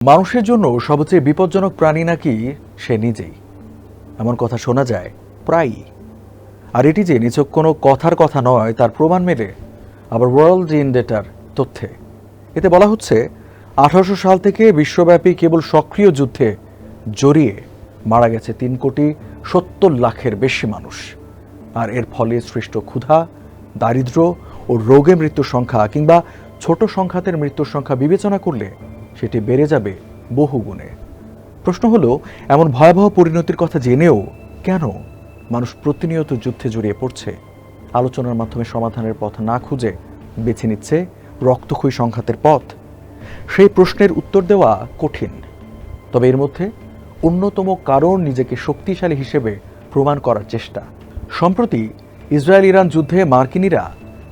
মানুষের জন্য সবচেয়ে বিপজ্জনক প্রাণী নাকি সে নিজেই, এমন কথা শোনা যায় প্রায়ই। আর এটি যে নিছক কোনো কথার কথা নয় তার প্রমাণ মেলে আবার ওয়ার্ল্ড ইন ডেটার তথ্যে। এতে বলা হচ্ছে 1800 সাল থেকে বিশ্বব্যাপী কেবল সক্রিয় যুদ্ধে জড়িয়ে মারা গেছে 3,70,00,000-এর বেশি মানুষ। আর এর ফলে সৃষ্ট ক্ষুধা, দারিদ্র্য ও রোগে মৃত্যুর সংখ্যা কিংবা ছোট সংখ্যাতের মৃত্যুর সংখ্যা বিবেচনা করলে সেটি বেড়ে যাবে বহুগুণে। প্রশ্ন হলো, এমন ভয়াবহ পরিণতির কথা জেনেও কেন মানুষ প্রতিনিয়ত যুদ্ধে জড়িয়ে পড়ছে? আলোচনার মাধ্যমে সমাধানের পথ না খুঁজে বেছে নিচ্ছে রক্তক্ষয়ী সংঘাতের পথ। সেই প্রশ্নের উত্তর দেওয়া কঠিন, তবে এর মধ্যে অন্যতম কারণ নিজেকে শক্তিশালী হিসেবে প্রমাণ করার চেষ্টা। সম্প্রতি ইসরায়েল ইরান যুদ্ধে মার্কিনিরা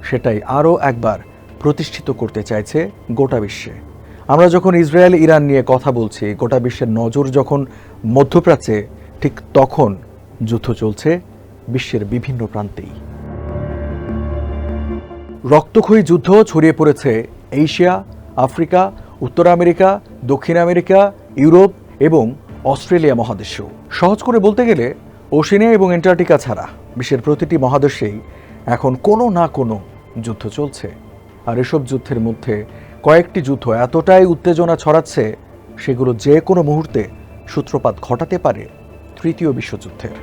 সেটাই আরও একবার প্রতিষ্ঠিত করতে চাইছে গোটা বিশ্বে। আমরা যখন ইসরায়েল ইরান নিয়ে কথা বলছি, গোটা বিশ্বের নজর যখন মধ্যপ্রাচ্যে, ঠিক তখন যুদ্ধ চলছে বিশ্বের বিভিন্ন প্রান্তেই। রক্তক্ষয়ী যুদ্ধ ছড়িয়ে পড়েছে এশিয়া, আফ্রিকা, উত্তর আমেরিকা, দক্ষিণ আমেরিকা, ইউরোপ এবং অস্ট্রেলিয়া মহাদেশেও। সহজ করে বলতে গেলে ওশেনিয়া এবং অ্যান্টার্কটিকা ছাড়া বিশ্বের প্রতিটি মহাদেশেই এখন কোনো না কোনো যুদ্ধ চলছে। আর এসব যুদ্ধের মধ্যে কয়েকটি যুদ্ধ এতটাই উত্তেজনা ছড়াচ্ছে, সেগুলো যে কোনো মুহূর্তে সূত্রপাত ঘটাতে পারে তৃতীয় বিশ্বযুদ্ধের।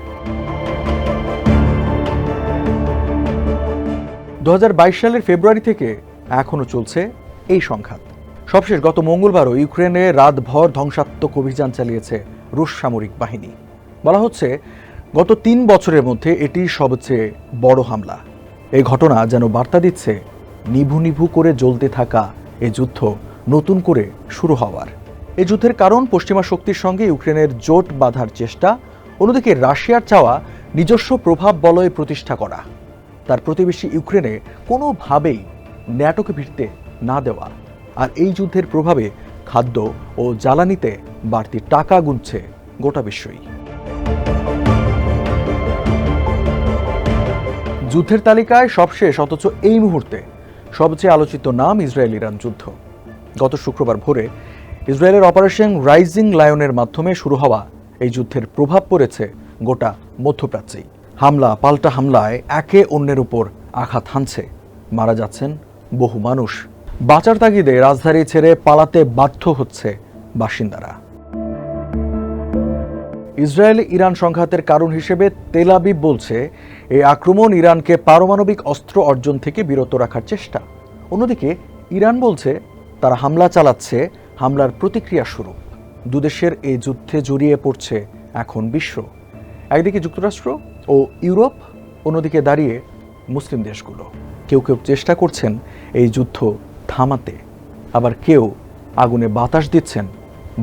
2022 সালের ফেব্রুয়ারি থেকে এখনও চলছে এই সংঘাত। সবশেষ গত মঙ্গলবারও ইউক্রেনে রাতভর ধ্বংসাত্মক অভিযান চালিয়েছে রুশ সামরিক বাহিনী। বলা হচ্ছে গত 3 বছরের মধ্যে এটি সবচেয়ে বড় হামলা। এই ঘটনা যেন বার্তা দিচ্ছে নিভু নিভু করে জ্বলতে থাকা এই যুদ্ধ নতুন করে শুরু হওয়ার। এই যুদ্ধের কারণ পশ্চিমা শক্তির সঙ্গে ইউক্রেনের জোট বাঁধার চেষ্টা, অন্যদিকে রাশিয়ার চাওয়া নিজস্ব প্রভাব বলয় প্রতিষ্ঠা করা, তার প্রতিবেশী ইউক্রেনে কোনোভাবেই ন্যাটোকে ভিড়তে না দেওয়া। আর এই যুদ্ধের প্রভাবে খাদ্য ও জ্বালানিতে বাড়তি টাকা গুনছে গোটা বিশ্বই। যুদ্ধের তালিকায় সবশেষ অথচ এই মুহূর্তে সবচেয়ে আলোচিত নাম ইসরায়েল ইরান যুদ্ধ। গত শুক্রবার ভোরে ইসরায়েলের অপারেশন রাইজিং লায়নের মাধ্যমে শুরু হওয়া এই যুদ্ধের প্রভাব পড়েছে গোটা মধ্যপ্রাচ্যেই। হামলা পাল্টা হামলায় একে অন্যের উপর আঘাত হানছে, মারা যাচ্ছেন বহু মানুষ। বাঁচার তাগিদে রাজধানী ছেড়ে পালাতে বাধ্য হচ্ছে বাসিন্দারা। ইসরায়েল ইরান সংঘাতের কারণ হিসেবে তেল আবিব বলছে এই আক্রমণ ইরানকে পারমাণবিক অস্ত্র অর্জন থেকে বিরত রাখার চেষ্টা। অন্যদিকে ইরান বলছে তারা হামলা চালাচ্ছে হামলার প্রতিক্রিয়া স্বরূপ। দুদেশের এই যুদ্ধে জড়িয়ে পড়ছে এখন বিশ্ব। একদিকে যুক্তরাষ্ট্র ও ইউরোপ, অন্যদিকে দাঁড়িয়ে মুসলিম দেশগুলো। কেউ কেউ চেষ্টা করছেন এই যুদ্ধ থামাতে, আবার কেউ আগুনে বাতাস দিচ্ছেন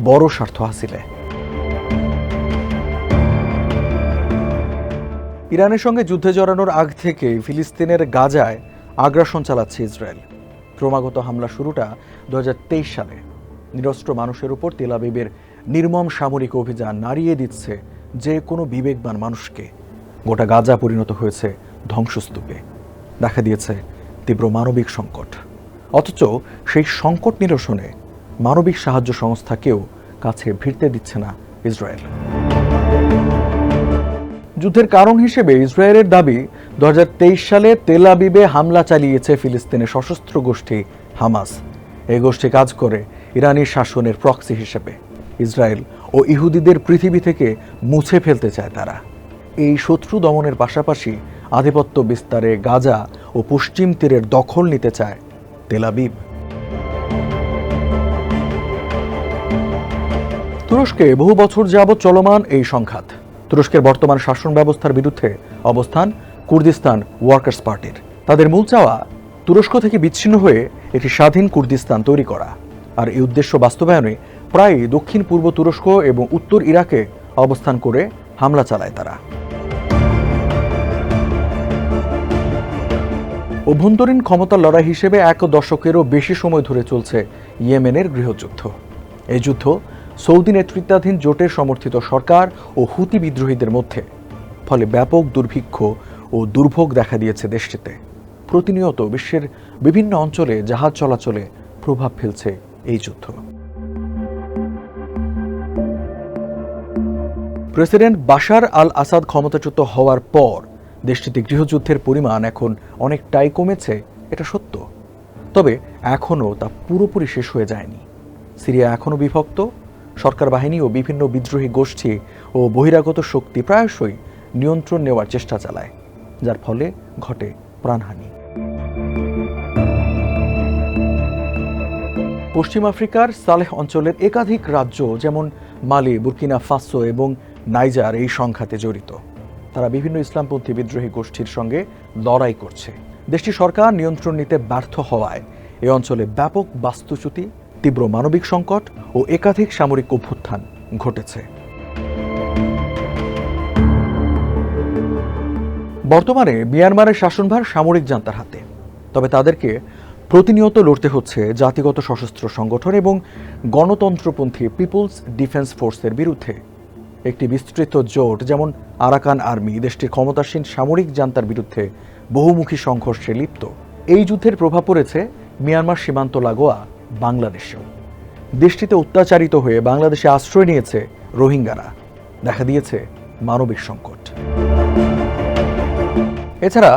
বড় স্বার্থ হাসিলে। ইরানের সঙ্গে যুদ্ধে জড়ানোর আগ থেকে ফিলিস্তিনের গাজায় আগ্রাসন চালাচ্ছে ইসরায়েল। ক্রমাগত হামলা শুরুটা 2023 সালে। নিরস্ত্র মানুষের উপর তেল আবিবের নির্মম সামরিক অভিযান নাড়িয়ে দিচ্ছে যে কোনো বিবেকবান মানুষকে। গোটা গাজা পরিণত হয়েছে ধ্বংসস্তূপে। দেখা দিয়েছে তীব্র মানবিক সংকট, অথচ সেই সংকট নিরসনে মানবিক সাহায্য সংস্থাকেও কাছে ভিড়তে দিচ্ছে না ইসরায়েল। যুদ্ধের কারণ হিসেবে ইসরায়েলের দাবি 2023 সালে তেল আবিবে হামলা চালিয়েছে ফিলিস্তিনের সশস্ত্র গোষ্ঠী হামাস। এই গোষ্ঠী কাজ করে ইরানি শাসনের প্রক্সি হিসেবে। ইসরায়েল ও ইহুদিদের পৃথিবী থেকে মুছে ফেলতে চায় তারা। এই শত্রু দমনের পাশাপাশি আধিপত্য বিস্তারে গাজা ও পশ্চিম তীরের দখল নিতে চায় তেল আবিব। তুরস্কে বহু বছর যাবৎ চলমান এই সংঘাত। তুরস্কের বর্তমান শাসন ব্যবস্থার বিরুদ্ধে অবস্থান কুর্দিস্তান ওয়ার্কার্স পার্টির। তাদের মূল চাওয়া তুরস্ক থেকে বিচ্ছিন্ন হয়ে একটি স্বাধীন কুর্দিস্তান তৈরি করা। আর এই উদ্দেশ্য বাস্তবায়নে প্রায় দক্ষিণ পূর্ব তুরস্ক এবং উত্তর ইরাকে অবস্থান করে হামলা চালায় তারা। অভ্যন্তরীণ ক্ষমতার লড়াই হিসেবে 1 দশকেরও বেশি সময় ধরে চলছে ইয়েমেনের গৃহযুদ্ধ। এই যুদ্ধ সৌদি নেতৃত্বাধীন জোটের সমর্থিত সরকার ও হুতি বিদ্রোহীদের মধ্যে। ফলে ব্যাপক দুর্ভিক্ষ ও দুর্ভোগ দেখা দিয়েছে দেশটিতে। প্রতিনিয়ত বিশ্বের বিভিন্ন অঞ্চলে জাহাজ চলাচলে প্রভাব ফেলছে এই যুদ্ধ। প্রেসিডেন্ট বাশার আল আসাদ ক্ষমতাচ্যুত হওয়ার পর দেশটিতে গৃহযুদ্ধের পরিমাণ এখন অনেকটাই কমেছে, এটা সত্য। তবে এখনও তা পুরোপুরি শেষ হয়ে যায়নি। সিরিয়া এখনও বিভক্ত, সরকার বাহিনী ও বিভিন্ন বিদ্রোহী গোষ্ঠী ও বহিরাগত শক্তি প্রায়শই নিয়ন্ত্রণ নেওয়ার চেষ্টা চালায়, যার ফলে ঘটে প্রাণহানি। পশ্চিম আফ্রিকার সালেহ অঞ্চলের একাধিক রাজ্য যেমন মালি, বুর্কিনা ফাসো এবং নাইজার এই সংঘাতে জড়িত। তারা বিভিন্ন ইসলামপন্থী বিদ্রোহী গোষ্ঠীর সঙ্গে লড়াই করছে। দেশটির সরকার নিয়ন্ত্রণ নিতে ব্যর্থ হওয়ায় এ অঞ্চলে ব্যাপক বাস্তুচ্যুতি, তীব্র মানবিক সংকট ও একাধিক সামরিক অভ্যুত্থান ঘটেছে। বর্তমানে মিয়ানমারের শাসনভার সামরিক জান্তার হাতে, তবে তাদেরকে প্রতিনিয়ত লড়তে হচ্ছে জাতিগত সশস্ত্র সংগঠন এবং গণতন্ত্রপন্থী পিপলস ডিফেন্স ফোর্সের বিরুদ্ধে। একটি বিস্তৃত জোট যেমন আরাকান আর্মি দেশটির ক্ষমতাসীন সামরিক জান্তার বিরুদ্ধে বহুমুখী সংঘর্ষে লিপ্ত। এই যুদ্ধের প্রভাব পড়েছে মিয়ানমার সীমান্ত লাগোয়া বাংলাদেশেও। দেশটিতে অত্যাচারিত হয়ে বাংলাদেশে আশ্রয় নিয়েছে রোহিঙ্গারা, দেখা দিয়েছে মানবিক সংকট। এছাড়া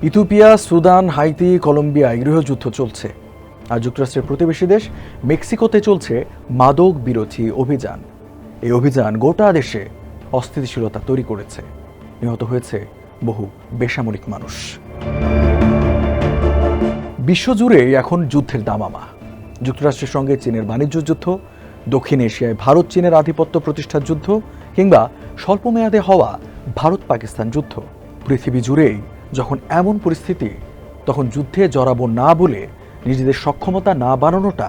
ইথিওপিয়া, সুদান, হাইতি, কলম্বিয়ায় গৃহযুদ্ধ চলছে। আর যুক্তরাষ্ট্রের প্রতিবেশী দেশ মেক্সিকোতে চলছে মাদক বিরোধী অভিযান। এই অভিযান গোটা দেশে অস্থিতিশীলতা তৈরি করেছে, নিহত হয়েছে বহু বেসামরিক মানুষ। বিশ্বজুড়ে এখন যুদ্ধের দামামা। যুক্তরাষ্ট্রের সঙ্গে চীনের বাণিজ্য যুদ্ধ, দক্ষিণ এশিয়ায় ভারত চীনের আধিপত্য প্রতিষ্ঠার যুদ্ধ, কিংবা স্বল্পমেয়াদে হওয়া ভারত পাকিস্তান যুদ্ধ। পৃথিবী জুড়েই যখন এমন পরিস্থিতি, তখন যুদ্ধে জড়াবো না বলে নিজেদের সক্ষমতা না বাড়ানোটা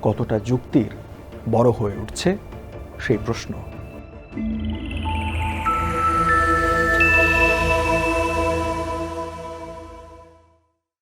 কতটা যুক্তির বড় হয়ে উঠছে সেই প্রশ্ন।